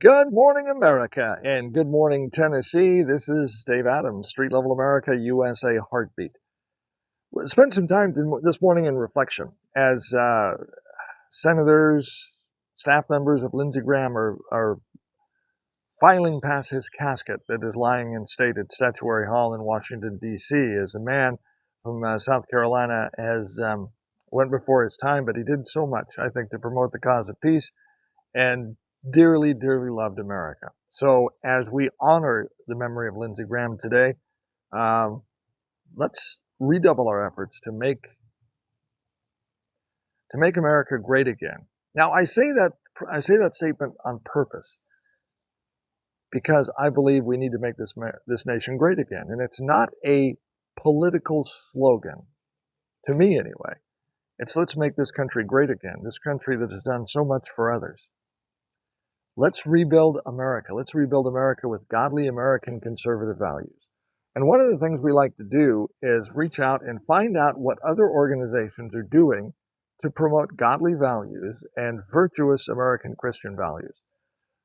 Good morning, America, and good morning, Tennessee. This is Dave Adams, Street Level America, USA Heartbeat. We'll spend some time this morning in reflection as senators, staff members of Lindsey Graham are filing past his casket that is lying in state at Statuary Hall in Washington, D.C. As a man from South Carolina has went before his time, but he did so much, I think, to promote the cause of peace and dearly, dearly loved America. So as we honor the memory of Lindsey Graham today, um, let's redouble our efforts to make America great again. Now, I say that statement on purpose because I believe we need to make this nation great again, and it's not a political slogan to me anyway. It's let's make this country great again. This country that has done so much for others. Let's rebuild America. Let's rebuild America with godly American conservative values. And one of the things we like to do is reach out and find out what other organizations are doing to promote godly values and virtuous American Christian values.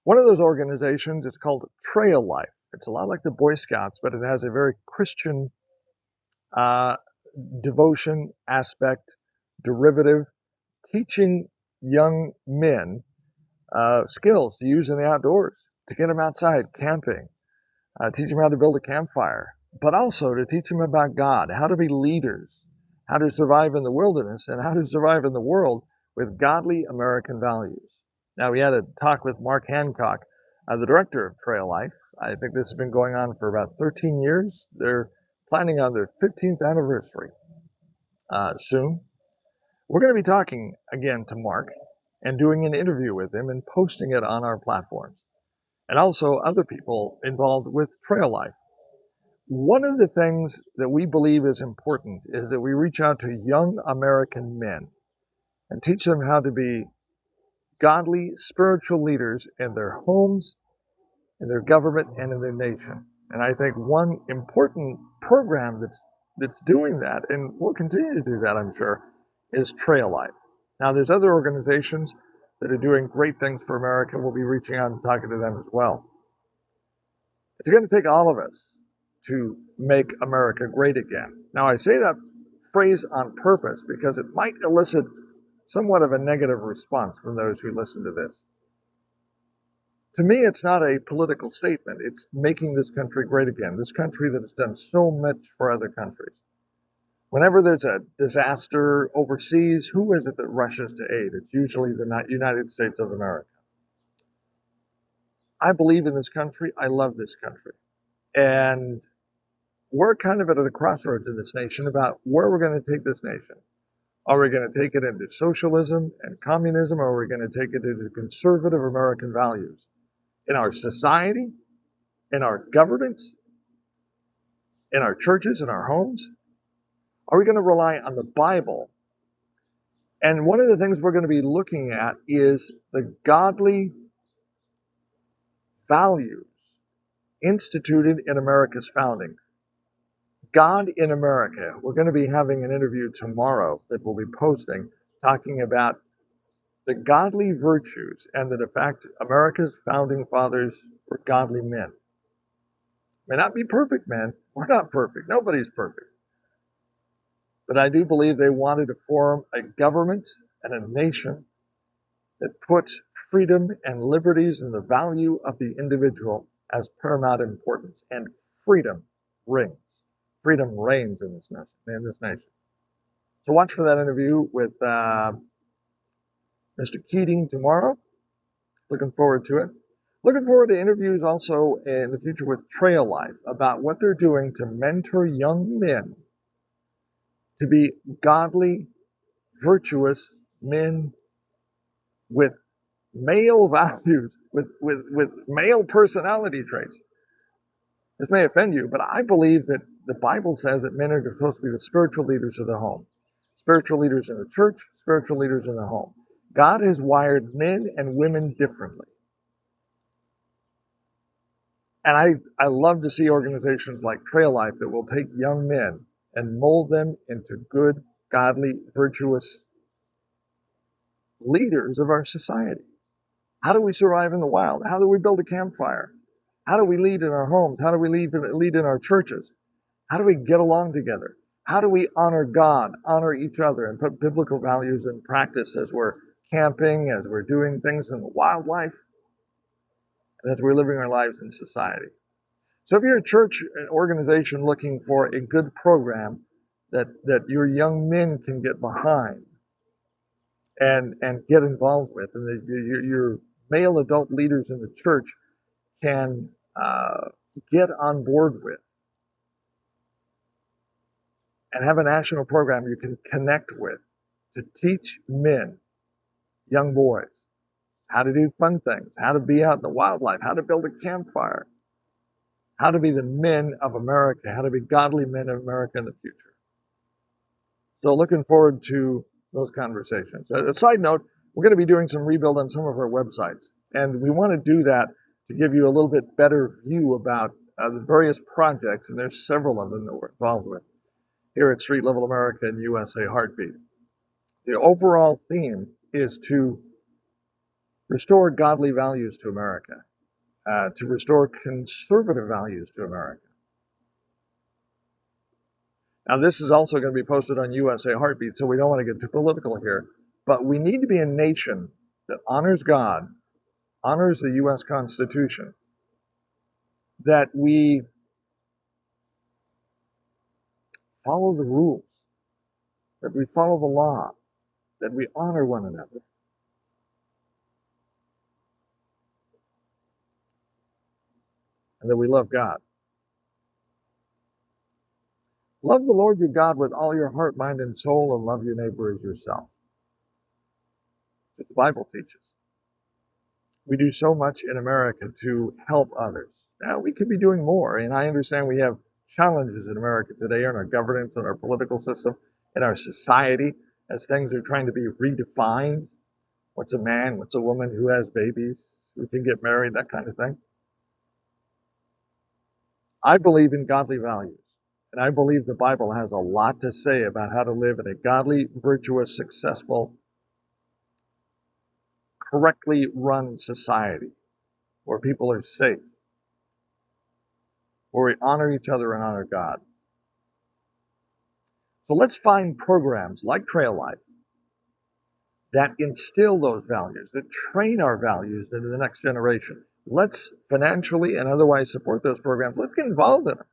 One of those organizations is called Trail Life. It's a lot like the Boy Scouts, but it has a very Christian uh, devotion aspect, derivative, teaching young men skills to use in the outdoors, to get them outside camping, teach them how to build a campfire, but also to teach them about God, how to be leaders, how to survive in the wilderness, and how to survive in the world with godly American values. Now, we had a talk with Mark Hancock, the director of Trail Life. I think this has been going on for about 13 years. They're planning on their 15th anniversary soon. We're going to be talking again to Mark and doing an interview with him and posting it on our platforms, and also other people involved with Trail Life. One of the things that we believe is important is that we reach out to young American men and teach them how to be godly, spiritual leaders in their homes, in their government, and in their nation. And I think one important program that's doing that, and will continue to do that, I'm sure, is Trail Life. Now, there's other organizations that are doing great things for America. We'll be reaching out and talking to them as well. It's going to take all of us to make America great again. Now, I say that phrase on purpose because it might elicit somewhat of a negative response from those who listen to this. To me, it's not a political statement. It's making this country great again, this country that has done so much for other countries. Whenever there's a disaster overseas, who is it that rushes to aid? It's usually the United States of America. I believe in this country. I love this country. And we're kind of at a crossroads in this nation about where we're going to take this nation. Are we going to take it into socialism and communism, or are we going to take it into conservative American values in our society, in our governments, in our churches, in our homes? Are we going to rely on the Bible? And one of the things we're going to be looking at is the godly values instituted in America's founding. God in America. We're going to be having an interview tomorrow that we'll be posting talking about the godly virtues and that, in fact, America's founding fathers were godly men. May not be perfect men. We're not perfect. Nobody's perfect. But I do believe they wanted to form a government and a nation that put freedom and liberties and the value of the individual as paramount importance. And freedom rings. Freedom reigns in this nation. So watch for that interview with Mr. Keating tomorrow. Looking forward to it. Looking forward to interviews also in the future with Trail Life about what they're doing to mentor young men to be godly, virtuous men with male values, with male personality traits. This may offend you, but I believe that the Bible says that men are supposed to be the spiritual leaders of the home, spiritual leaders in the church, spiritual leaders in the home. God has wired men and women differently. And I love to see organizations like Trail Life that will take young men and mold them into good, godly, virtuous leaders of our society. How do we survive in the wild? How do we build a campfire? How do we lead in our homes? How do we lead in our churches? How do we get along together? How do we honor God, honor each other, and put biblical values in practice as we're camping, as we're doing things in the wildlife, and as we're living our lives in society? So if you're a church organization looking for a good program that your young men can get behind and get involved with, and that your male adult leaders in the church can get on board with, and have a national program you can connect with to teach men, young boys, how to do fun things, how to be out in the wildlife, how to build a campfire, how to be the men of America, how to be godly men of America in the future. So looking forward to those conversations. A side note, we're going to be doing some rebuild on some of our websites, and we want to do that to give you a little bit better view about the various projects, and there's several of them that we're involved with here at Street Level America and USA Heartbeat. The overall theme is to restore godly values to America, to restore conservative values to America. Now, this is also going to be posted on USA Heartbeat, so we don't want to get too political here, but we need to be a nation that honors God, honors the U.S. Constitution, that we follow the rules, that we follow the law, that we honor one another. And that we love God. Love the Lord your God with all your heart, mind, and soul, and love your neighbor as yourself. That's what the Bible teaches. We do so much in America to help others. Now, we could be doing more, and I understand we have challenges in America today in our governance, in our political system, in our society, as things are trying to be redefined. What's a man? What's a woman? Who has babies? Who can get married? That kind of thing. I believe in godly values. And I believe the Bible has a lot to say about how to live in a godly, virtuous, successful, correctly run society where people are safe, where we honor each other and honor God. So let's find programs like Trail Life that instill those values, that train our values into the next generation. Let's financially and otherwise support those programs. Let's get involved in them.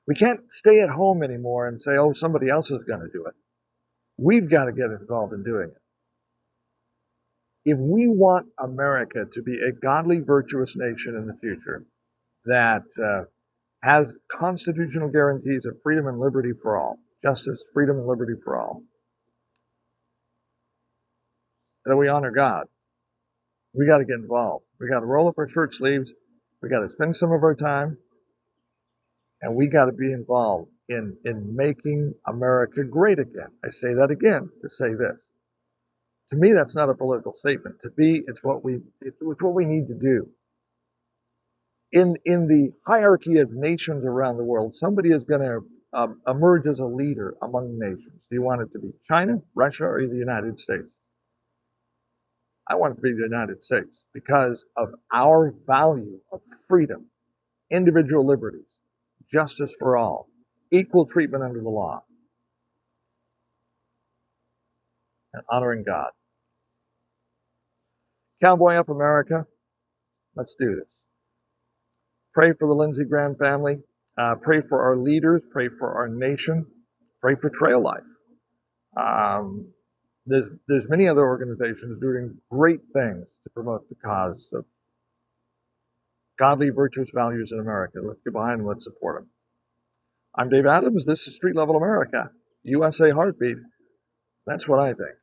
We can't stay at home anymore and say, oh, somebody else is going to do it. We've got to get involved in doing it. If we want America to be a godly, virtuous nation in the future that has constitutional guarantees of freedom and liberty for all, justice, freedom, and liberty for all, that we honor God, we got to get involved. We got to roll up our shirt sleeves. We got to spend some of our time. And we got to be involved in making America great again. I say that again to say this. To me, that's not a political statement. To me, it's what we need to do. In the hierarchy of nations around the world, somebody is going to emerge as a leader among nations. Do you want it to be China, Russia, or the United States? I want it to be the United States because of our value of freedom, individual liberties, justice for all, equal treatment under the law, and honoring God. Cowboy Up America, let's do this. Pray for the Lindsey Graham family. Pray for our leaders. Pray for our nation. Pray for Trail Life. There's many other organizations doing great things to promote the cause of godly, virtuous values in America. Let's get behind them. Let's support them. I'm Dave Adams. This is Street Level America, USA Heartbeat. That's what I think.